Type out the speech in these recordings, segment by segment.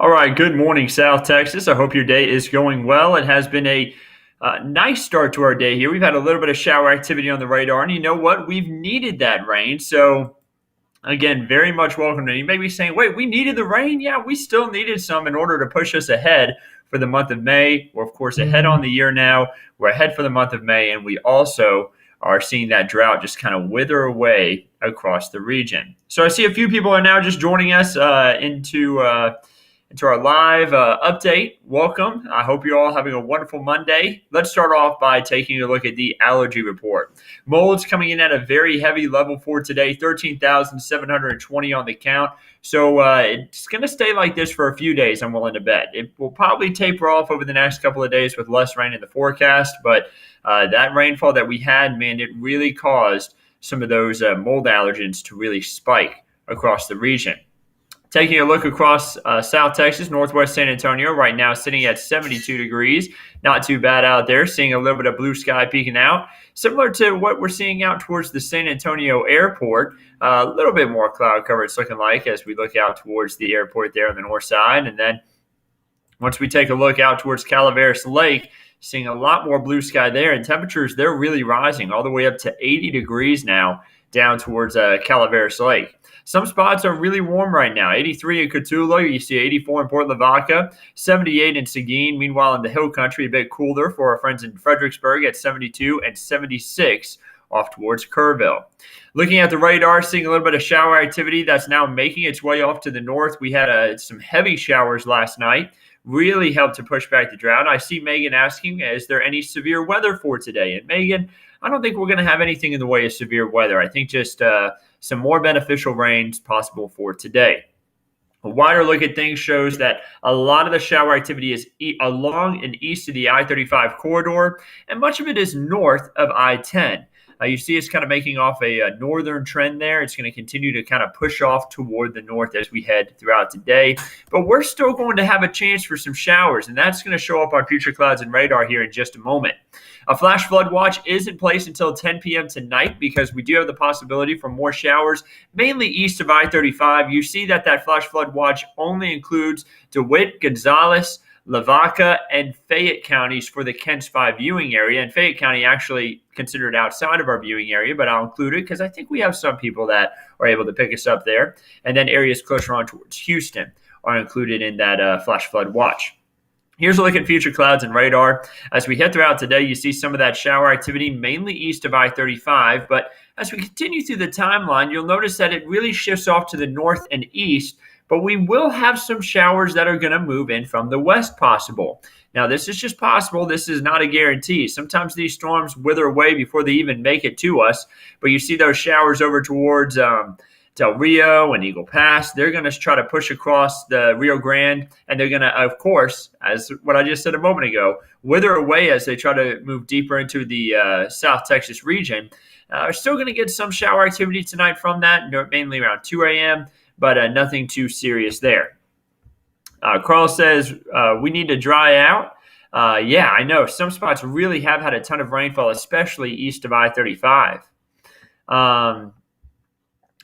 All right, good morning, South Texas. I hope your day is going well. It has been a nice start to our day here. We've had a little bit of shower activity on the radar, and you know what? We've needed that rain. So, again, very much welcome to you. May be saying, wait, we needed the rain? Yeah, we still needed some in order to push us ahead for the month of May. We're, of course, ahead on the year now. We're ahead for the month of May, and we also are seeing that drought just kind of wither away across the region. So I see a few people are now just joining us into our live update. Welcome. I hope you're all having a wonderful Monday. Let's start off by taking a look at the allergy report. Molds coming in at a very heavy level for today, 13,720 on the count. So it's going to stay like this for a few days, I'm willing to bet. It will probably taper off over the next couple of days with less rain in the forecast, but that rainfall that we had, man, it really caused some of those mold allergens to really spike across the region. Taking a look across South Texas, northwest San Antonio, right now sitting at 72 degrees. Not too bad out there, seeing a little bit of blue sky peeking out. Similar to what we're seeing out towards the San Antonio airport. A little bit more cloud cover it's looking like as we look out towards the airport there on the north side. And then once we take a look out towards Calaveras Lake, seeing a lot more blue sky there. And temperatures, they're really rising all the way up to 80 degrees now down towards Calaveras Lake. Some spots are really warm right now. 83 in Cotulla. You see 84 in Port Lavaca, 78 in Seguin. Meanwhile, in the hill country, a bit cooler for our friends in Fredericksburg at 72 and 76 off towards Kerrville. Looking at the radar, seeing a little bit of shower activity that's now making its way off to the north. We had some heavy showers last night. Really helped to push back the drought. I see Megan asking, is there any severe weather for today? And Megan, I don't think we're going to have anything in the way of severe weather. I think just some more beneficial rains possible for today. A wider look at things shows that a lot of the shower activity is along and east of the I-35 corridor, and much of it is north of I-10. You see it's kind of making off a northern trend there. It's going to continue to kind of push off toward the north as we head throughout today. But we're still going to have a chance for some showers, and that's going to show up on future clouds and radar here in just a moment. A flash flood watch is in place until 10 p.m. tonight because we do have the possibility for more showers, mainly east of I-35. You see that flash flood watch only includes DeWitt, Gonzales, Lavaca, and Fayette counties for the Kent Spy viewing area. And Fayette County actually considered outside of our viewing area, but I'll include it because I think we have some people that are able to pick us up there. And then areas closer on towards Houston are included in that flash flood watch. Here's a look at future clouds and radar. As we head throughout today, you see some of that shower activity mainly east of I-35. But as we continue through the timeline, you'll notice that it really shifts off to the north and east. But we will have some showers that are going to move in from the west possible. Now, this is just possible. This is not a guarantee. Sometimes these storms wither away before they even make it to us. But you see those showers over towards Del Rio and Eagle Pass. They're going to try to push across the Rio Grande. And they're going to, of course, as what I just said a moment ago, wither away as they try to move deeper into the South Texas region. Are still going to get some shower activity tonight from that, mainly around 2 a.m., but nothing too serious there. Carl says, we need to dry out. Yeah, I know. Some spots really have had a ton of rainfall, especially east of I-35.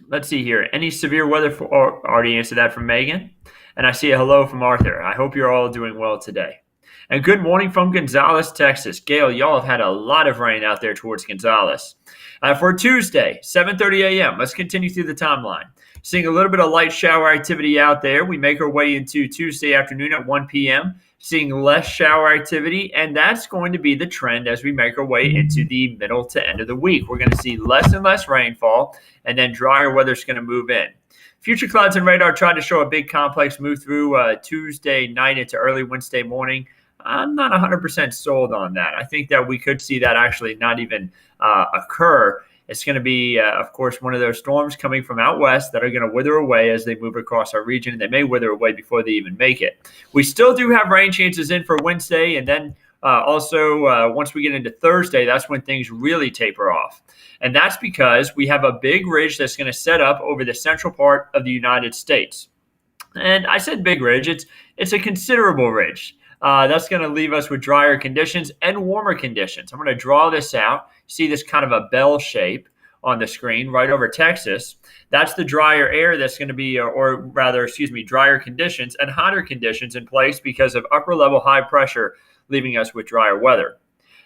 Let's see here. Any severe weather already answered that from Megan. And I see a hello from Arthur. I hope you're all doing well today. And good morning from Gonzales, Texas. Gail, y'all have had a lot of rain out there towards Gonzales. For Tuesday, 7:30 a.m., let's continue through the timeline. Seeing a little bit of light shower activity out there. We make our way into Tuesday afternoon at 1 p.m., seeing less shower activity, and that's going to be the trend as we make our way into the middle to end of the week. We're going to see less and less rainfall, and then drier weather's going to move in. Future clouds and radar tried to show a big complex move through Tuesday night into early Wednesday morning. I'm not 100% sold on that. I think that we could see that actually not even occur. It's going to be, of course, one of those storms coming from out west that are going to wither away as they move across our region. They may wither away before they even make it. We still do have rain chances in for Wednesday, and then also once we get into Thursday, that's when things really taper off. And that's because we have a big ridge that's going to set up over the central part of the United States. And I said big ridge. It's a considerable ridge. That's going to leave us with drier conditions and warmer conditions. I'm going to draw this out. See this kind of a bell shape on the screen right over Texas. That's the drier air that's going to be, drier conditions and hotter conditions in place because of upper level high pressure leaving us with drier weather.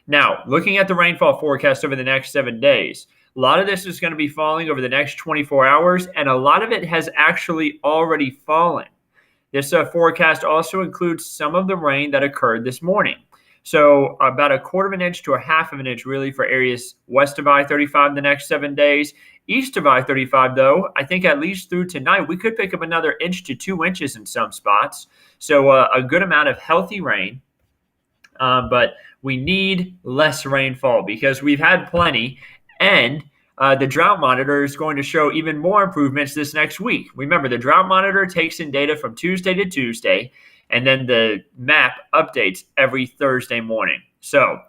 Now, looking at the rainfall forecast over the next 7 days, a lot of this is going to be falling over the next 24 hours, and a lot of it has actually already fallen. This forecast also includes some of the rain that occurred this morning. So about a quarter of an inch to a half of an inch really for areas west of I-35 the next 7 days. East of I-35, though, I think at least through tonight, we could pick up another inch to 2 inches in some spots. So a good amount of healthy rain. But we need less rainfall because we've had plenty, and the drought monitor is going to show even more improvements this next week. Remember, the drought monitor takes in data from Tuesday to Tuesday, and then the map updates every Thursday morning. So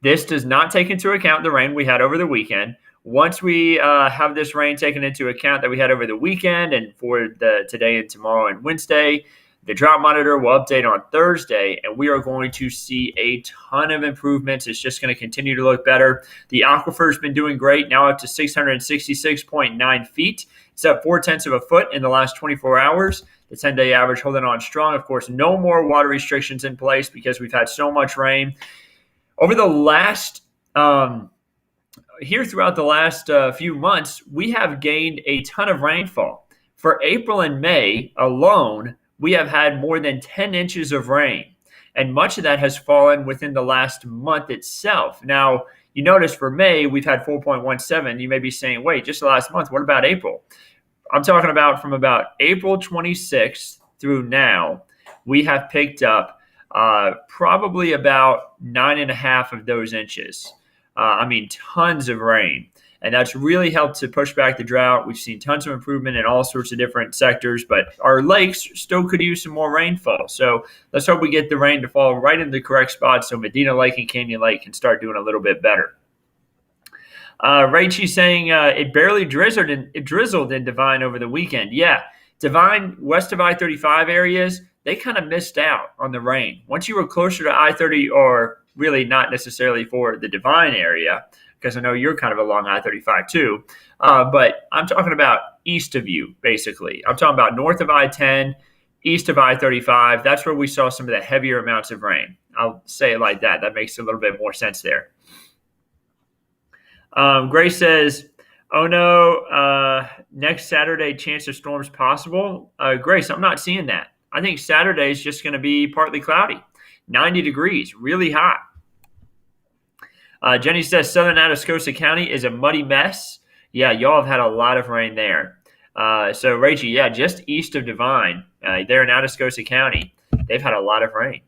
this does not take into account the rain we had over the weekend. Once we have this rain taken into account that we had over the weekend and for the today and tomorrow and Wednesday, the drought monitor will update on Thursday, and we are going to see a ton of improvements. It's just going to continue to look better. The aquifer has been doing great, now up to 666.9 feet. It's up 0.4 of a foot in the last 24 hours. The 10-day average holding on strong. Of course, no more water restrictions in place because we've had so much rain. Over the last throughout the last few months, we have gained a ton of rainfall. For April and May alone, we have had more than 10 inches of rain, and much of that has fallen within the last month itself. Now, you notice for May, we've had 4.17. You may be saying, wait, just the last month. What about April? I'm talking about from about April 26th through now, we have picked up probably about 9.5 of those inches. Tons of rain. And that's really helped to push back the drought. We've seen tons of improvement in all sorts of different sectors, but our lakes still could use some more rainfall. So let's hope we get the rain to fall right in the correct spot so Medina Lake and Canyon Lake can start doing a little bit better. Rachie saying it barely drizzled in Divine over the weekend. Yeah, Divine, west of I-35 areas, they kind of missed out on the rain. Once you were closer to I-30, or really not necessarily for the Divine area, because I know you're kind of along I-35 too. But I'm talking about east of you, basically. I'm talking about north of I-10, east of I-35. That's where we saw some of the heavier amounts of rain. I'll say it like that. That makes a little bit more sense there. Grace says, oh no, next Saturday, chance of storms possible. Grace, I'm not seeing that. I think Saturday is just going to be partly cloudy, 90 degrees, really hot. Jenny says southern Atascosa County is a muddy mess. Yeah, y'all have had a lot of rain there. So, Rachie, yeah, just east of Divine, there in Atascosa County, they've had a lot of rain.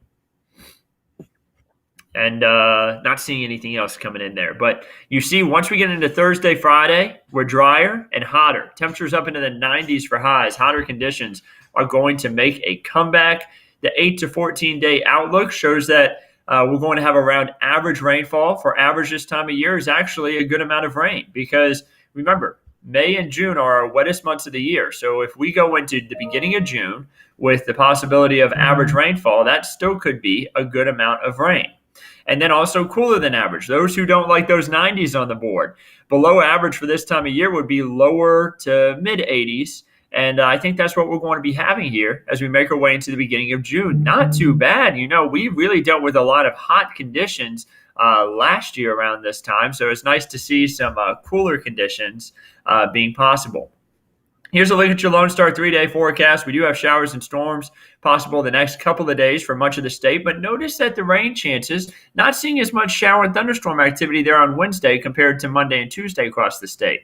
And not seeing anything else coming in there. But you see, once we get into Thursday, Friday, we're drier and hotter. Temperatures up into the 90s for highs. Hotter conditions are going to make a comeback. The 8 to 14-day outlook shows that we're going to have around average rainfall. For average this time of year is actually a good amount of rain because, remember, May and June are our wettest months of the year. So if we go into the beginning of June with the possibility of average rainfall, that still could be a good amount of rain. And then also cooler than average. Those who don't like those 90s on the board. Below average for this time of year would be lower to mid-80s. And I think that's what we're going to be having here as we make our way into the beginning of June. Not too bad. You know, we really dealt with a lot of hot conditions last year around this time. So it's nice to see some cooler conditions being possible. Here's a look at your Lone Star 3-day forecast. We do have showers and storms possible the next couple of days for much of the state, but notice that the rain chances, not seeing as much shower and thunderstorm activity there on Wednesday compared to Monday and Tuesday across the state.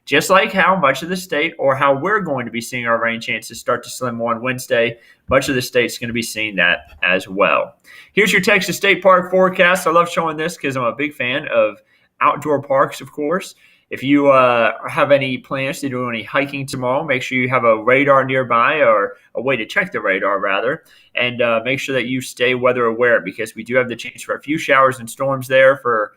Just like how much of the state, or how we're going to be seeing our rain chances start to slim more on Wednesday, much of the state's going to be seeing that as well. Here's your Texas State Park forecast. I love showing this because I'm a big fan of outdoor parks, of course. If you have any plans to do any hiking tomorrow, make sure you have a radar nearby, or a way to check the radar, rather, and make sure that you stay weather aware because we do have the chance for a few showers and storms there for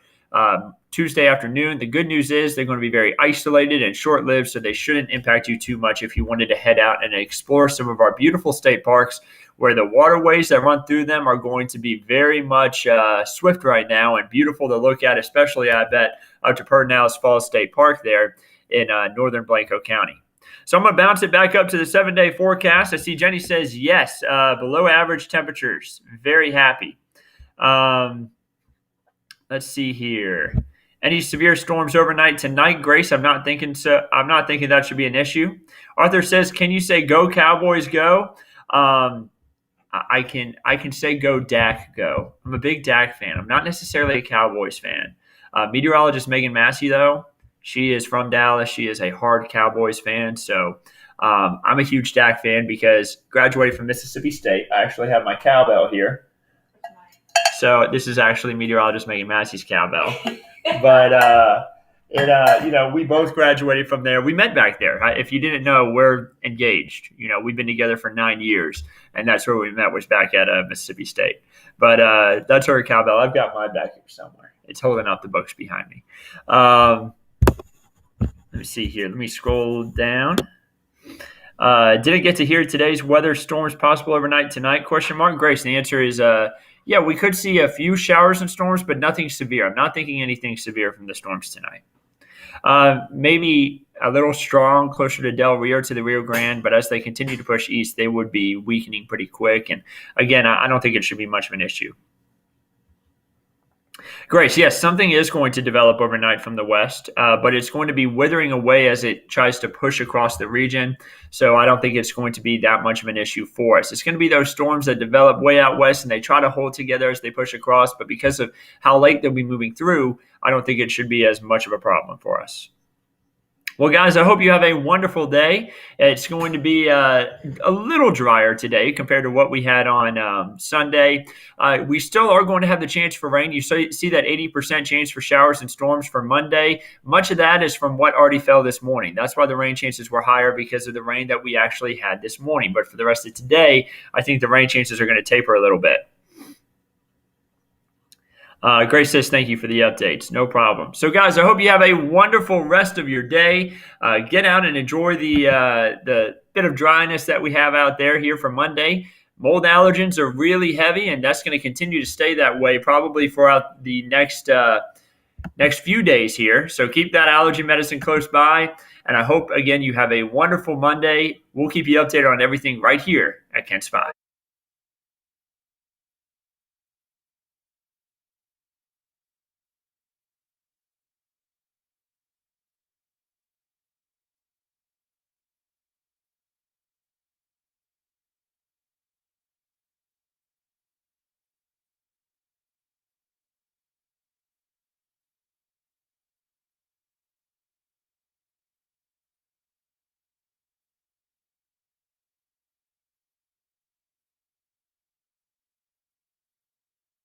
Tuesday afternoon. The good news is they're going to be very isolated and short-lived, so they shouldn't impact you too much if you wanted to head out and explore some of our beautiful state parks, where the waterways that run through them are going to be very much swift right now and beautiful to look at, especially, I bet, up to Pedernales Falls State Park there in northern Blanco County. So I'm going to bounce it back up to the 7-day forecast. I see Jenny says yes, below average temperatures. Very happy. Let's see here. Any severe storms overnight tonight, Grace? I'm not thinking so. I'm not thinking that should be an issue. Arthur says, "Can you say go Cowboys go?" I can say go Dak go. I'm a big Dak fan. I'm not necessarily a Cowboys fan. Meteorologist Megan Massey, though, she is from Dallas. She is a hard Cowboys fan. So I'm a huge Dak fan because graduated from Mississippi State. I actually have my cowbell here. So this is actually meteorologist Megan Massey's cowbell. But we both graduated from there. We met back there. If you didn't know, we're engaged. We've been together for 9 years, and that's where we met, was back at Mississippi State. But that's her cowbell. I've got mine back here somewhere. It's holding up the books behind me. Let me see here. Let me scroll down. Didn't get to hear today's weather. Storms possible overnight tonight? ? Grace, the answer is yeah, we could see a few showers and storms, but nothing severe. I'm not thinking anything severe from the storms tonight. Maybe a little strong closer to Del Rio, to the Rio Grande, but as they continue to push east, they would be weakening pretty quick. And again, I don't think it should be much of an issue. Grace, yes, something is going to develop overnight from the west, but it's going to be withering away as it tries to push across the region. So I don't think it's going to be that much of an issue for us. It's going to be those storms that develop way out west and they try to hold together as they push across. But because of how late they'll be moving through, I don't think it should be as much of a problem for us. Well, guys, I hope you have a wonderful day. It's going to be a little drier today compared to what we had on Sunday. We still are going to have the chance for rain. You see that 80% chance for showers and storms for Monday. Much of that is from what already fell this morning. That's why the rain chances were higher, because of the rain that we actually had this morning. But for the rest of today, I think the rain chances are going to taper a little bit. Grace says, thank you for the updates. No problem. So, guys, I hope you have a wonderful rest of your day. Get out and enjoy the bit of dryness that we have out there here for Monday. Mold allergens are really heavy, and that's going to continue to stay that way probably throughout the next few days here. So keep that allergy medicine close by. And I hope, again, you have a wonderful Monday. We'll keep you updated on everything right here at Kent Spy.